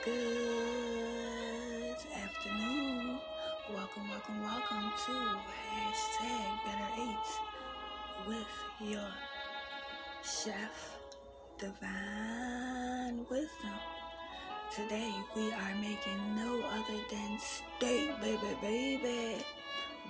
Good afternoon. Welcome to #Better Eats with your chef, Divine Wisdom. Today we are making no other than steak, baby.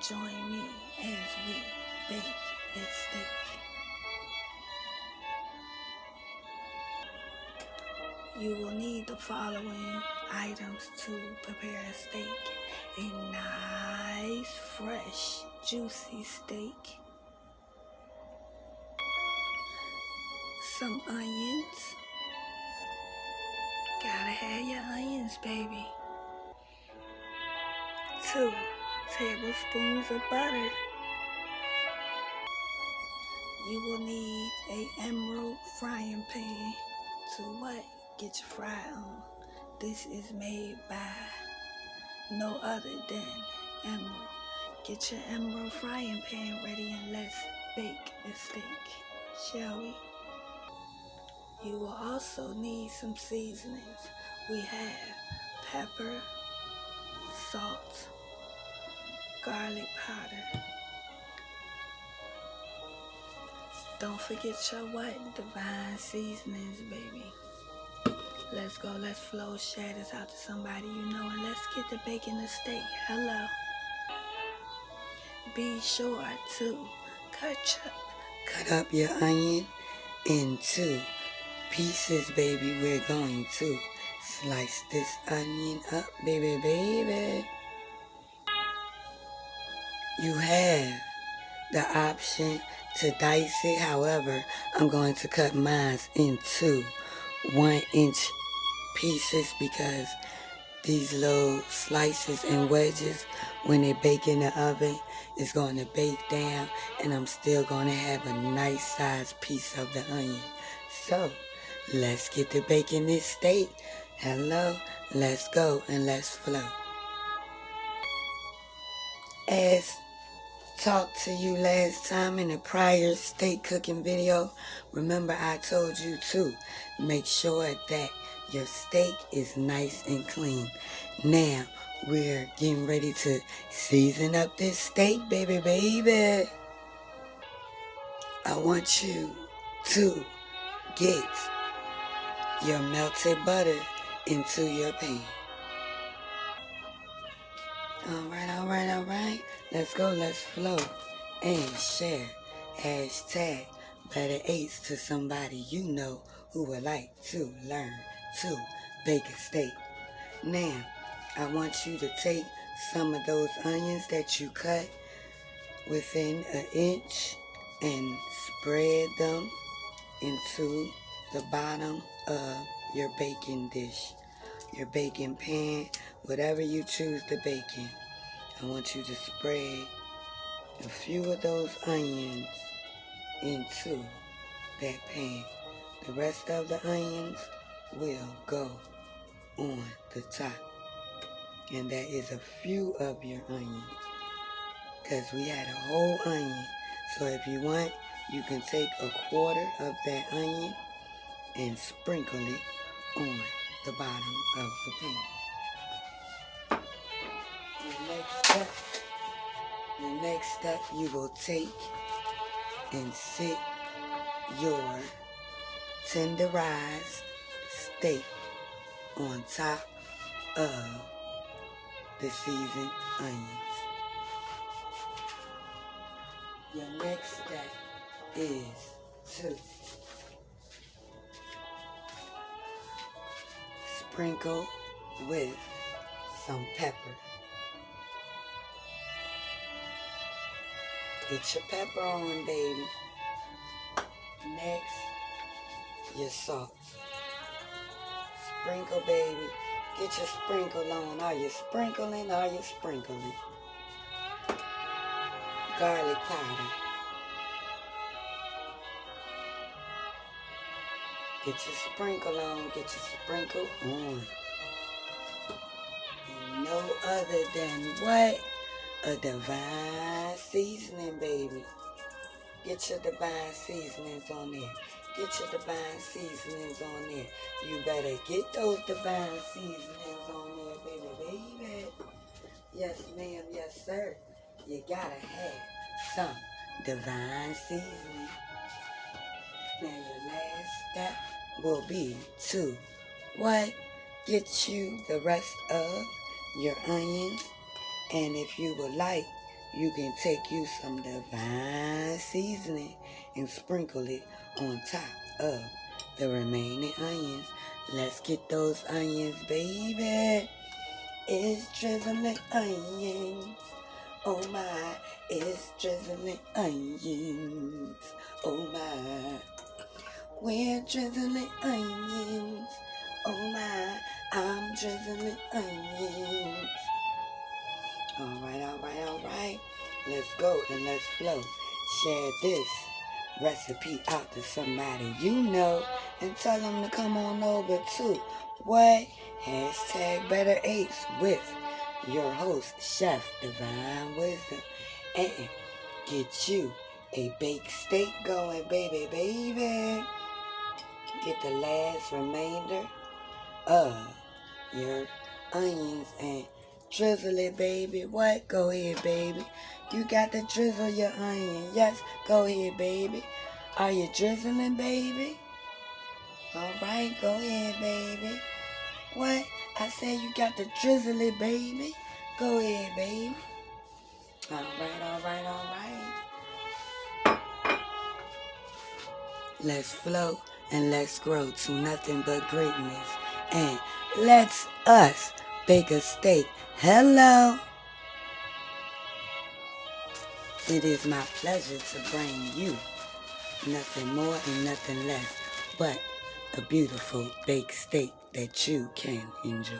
Join me as we bake a steak. You will need the following items to prepare a steak. A nice, fresh, juicy steak. Some onions. Gotta have your onions, baby. 2 tablespoons of butter. You will need a emerald frying pan to get your fry on. This is made by no other than Emerald. Get your emerald frying pan ready and let's bake a steak, shall we? You will also need some seasonings. We have pepper, salt, garlic powder. Don't forget your Divine seasonings, baby. Let's go, let's flow, share this out to somebody you know, and let's get to baking the steak. Hello. Be sure to cut up your onion into pieces, baby. We're going to slice this onion up, baby. You have the option to dice it. However, I'm going to cut mine into 1-inch pieces because these little slices and wedges, when they bake in the oven, is going to bake down, and I'm still going to have a nice sized piece of the onion. So let's get to baking this steak. Hello, let's go and let's flow. As talked to you last time in a prior steak cooking video, remember I told you to make sure that your steak is nice and clean. Now we're getting ready to season up this steak, baby. I want you to get your melted butter into your pan. All right. Let's go, let's flow and share #Better Eats to somebody you know who would like to learn to bake a steak. Now, I want you to take some of those onions that you cut within 1 inch and spread them into the bottom of your baking dish, your baking pan, whatever you choose to bake in. I want you to spread a few of those onions into that pan. The rest of the onions will go on the top. And that is a few of your onions, because we had a whole onion. So if you want, you can take 1/4 of that onion and sprinkle it on the bottom of the pan. The next step, you will take and sit your tenderized steak on top of the seasoned onions. Your next step is to sprinkle with some pepper. Get your pepper on, baby. Next, your salt. Sprinkle, baby. Get your sprinkle on. Are you sprinkling? Garlic powder. Get your sprinkle on. And no other than a Divine seasoning, baby. Get your Divine seasonings on there. Get your divine seasonings on there. You better get those divine seasonings on there, baby. Yes, ma'am. Yes, sir. You gotta have some divine seasoning. Now your last step will be to what? Get you the rest of your onions. And if you would like, you can take you some divine seasoning and sprinkle it on top of the remaining onions. Let's get those onions, baby. It's drizzling onions. Oh my, it's drizzling onions. Oh my, we're drizzling onions. Oh my, I'm drizzling onions. All right. Let's go and let's flow. Share this recipe out to somebody you know and tell them to come on over to what? Hashtag Better Eats with your host, Chef Divine Wisdom. And get you a baked steak going, baby. Get the last remainder of your onions and drizzle it, baby. What? Go ahead, baby. You got to drizzle your onion. Yes, go ahead, baby. Are you drizzling, baby? All right, go ahead, baby. What? I said you got to drizzle it, baby. Go ahead, baby. All right. Let's flow and let's grow to nothing but greatness. And let's us bake a steak. Hello. It is my pleasure to bring you nothing more and nothing less but a beautiful baked steak that you can enjoy.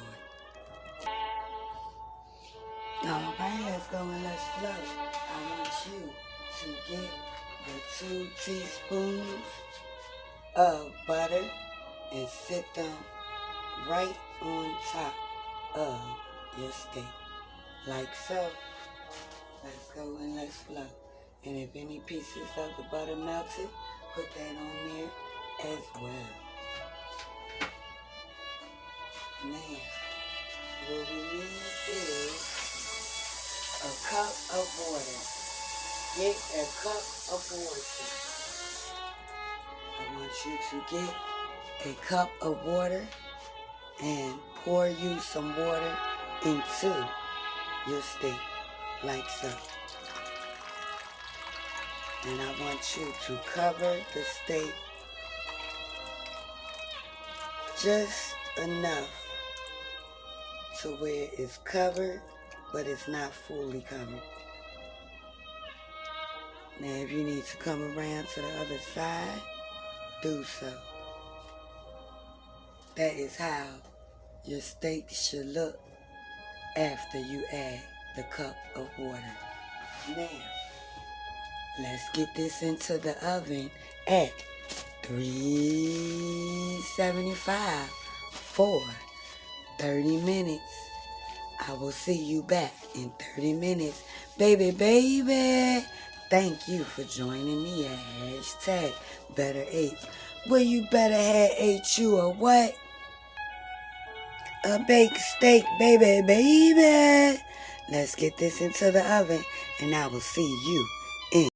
All right, let's go and let's flow. I want you to get the 2 teaspoons of butter and sit them right on top of your steak, like so. Let's go and let's flow. And if any pieces of the butter melted, put that on there as well. Now, what we need is a cup of water. Get a cup of water. I want you to get a cup of water and pour you some water into your steak, like so. And I want you to cover the steak just enough to where it's covered, but it's not fully covered. Now, if you need to come around to the other side, do so. That is how your steak should look after you add the cup of water. Now, let's get this into the oven at 375 for 30 minutes. I will see you back in 30 minutes. Baby. Thank you for joining me at hashtag Better Eats. Well, you better have ate you a what? A baked steak, baby. Let's get this into the oven and I will see you in.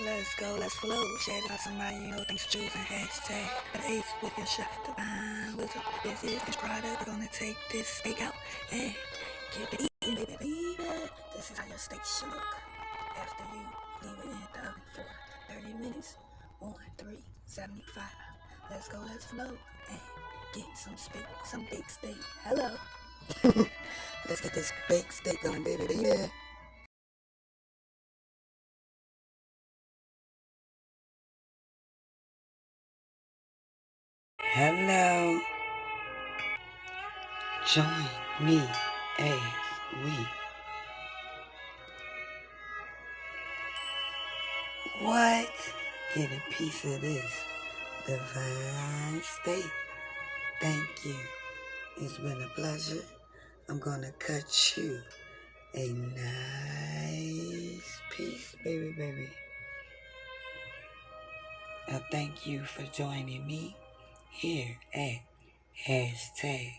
Let's go, let's flow. Share it out somebody you know. Thanks for choosing hashtag Better Eats with your Chef Divine Wisdom. This is this product. We're gonna take this steak out and get to eating, baby. This is how your steak should look after you leave it in the oven for 30 minutes on 375. Let's go, let's flow and get some baked steak. Hello. Let's get this baked steak going, baby. Hello. Join me as we get a piece of this divine steak. Thank you. It's been a pleasure. I'm gonna cut you a nice piece, baby. thank you for joining me here at hashtag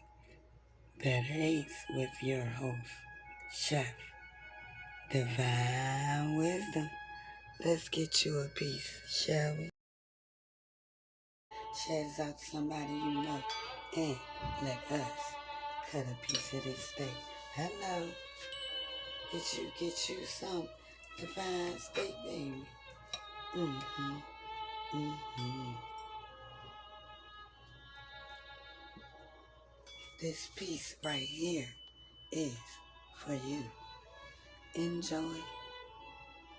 Better Eats with your host, Chef Divine Wisdom. Let's get you a piece, shall we? Share this out to somebody you know and let us cut a piece of this steak. Hello. Get you some divine steak, baby. Mm-hmm. Mm-hmm. This piece right here is for you. Enjoy.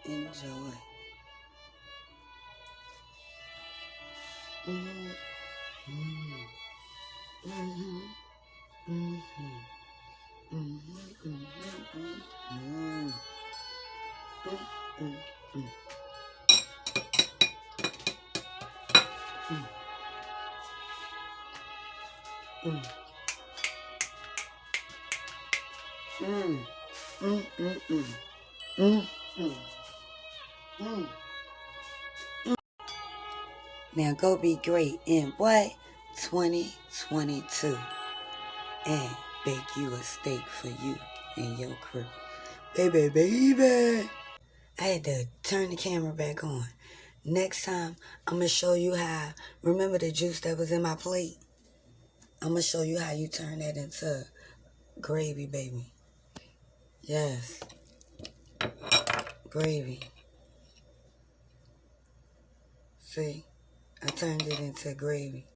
Enjoy. Mm-hmm. Mm-hmm. Mm-hmm. Mm-hmm. Mm-hmm. Mm-hmm. Mm-hmm. Mm-hmm. Mm, mm, mm, mm, mm, mm, mm. Now go be great in what? 2022. And bake you a steak for you and your crew. Baby. I had to turn the camera back on. Next time, I'm going to show you how. Remember the juice that was in my plate? I'm going to show you how you turn that into gravy, baby. Yes. Gravy. See? I turned it into gravy.